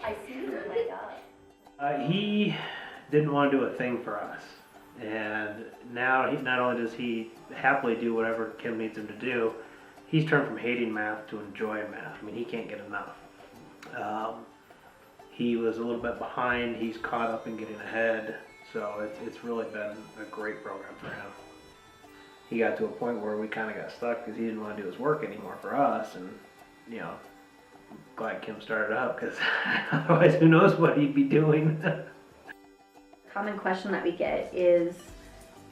I see you like He didn't want to do a thing for us, and now not only does he happily do whatever Kim needs him to do, he's turned from hating math to enjoying math. I mean, he can't get enough. He was a little bit behind. He's caught up and getting ahead, so it's really been a great program for him. He got to a point where we kind of got stuck because he didn't want to do his work anymore for us, and you know, glad Kim started up because otherwise who knows what he'd be doing. Common question that we get is,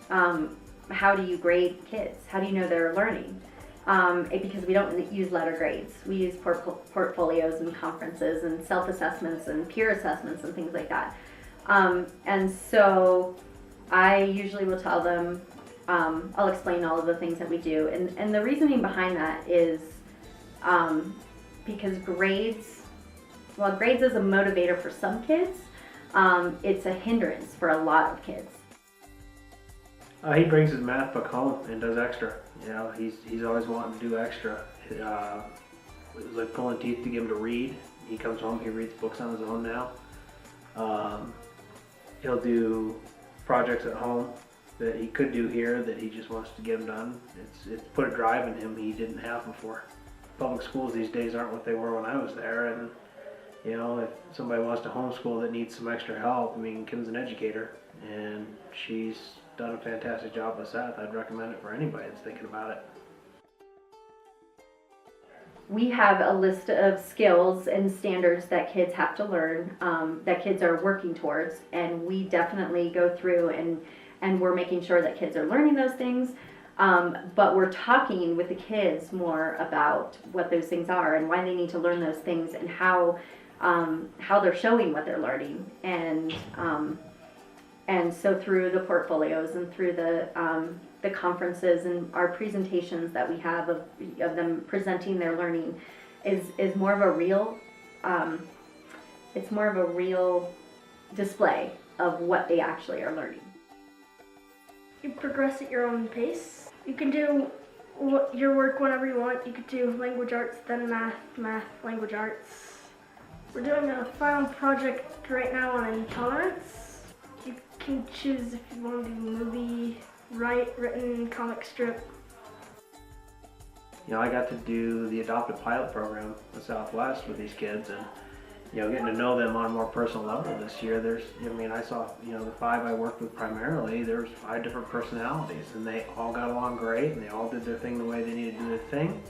how do you grade kids? How do you know they're learning? Because we don't use letter grades. We use portfolios and conferences and self-assessments and peer assessments and things like that. And so I usually will tell them, I'll explain all of the things that we do. And the reasoning behind that is because grades is a motivator for some kids, it's a hindrance for a lot of kids. He brings his math book home and does extra. You know, he's always wanting to do extra. It was like pulling teeth to get him to read. He comes home, he reads books on his own now. He'll do projects at home that he could do here that he just wants to get them done. It's put a drive in him he didn't have before. Public schools these days aren't what they were when I was there, and you know, if somebody wants to homeschool that needs some extra help, I mean, Kim's an educator and she's done a fantastic job with Seth. I'd recommend it for anybody that's thinking about it. We have a list of skills and standards that kids have to learn, that kids are working towards, and we definitely go through and we're making sure that kids are learning those things, but we're talking with the kids more about what those things are and why they need to learn those things and how they're showing what they're learning. And so through the portfolios and through the conferences and our presentations that we have of them presenting their learning is more of a real, it's more of a real display of what they actually are learning. You progress at your own pace. You can do your work whenever you want. You could do language arts, then math, language arts. We're doing a final project right now on intolerance. You can choose if you want to do movie, written, comic strip. You know, I got to do the adopted pilot program with Southwest with these kids, and you know, getting to know them on a more personal level this year. I saw, you know, the 5 I worked with primarily, there's 5 different personalities, and they all got along great, and they all did their thing the way they needed to do their thing.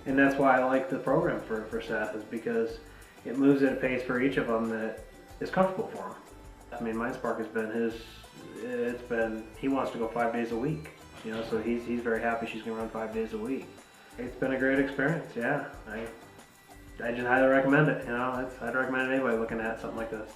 And that's why I like the program for Seth, is because it moves at a pace for each of them that is comfortable for him. I mean, MindSpark has been, he wants to go 5 days a week, you know, so he's very happy she's gonna run 5 days a week. It's been a great experience, yeah. I just highly recommend it, you know, I'd recommend anybody looking at something like this.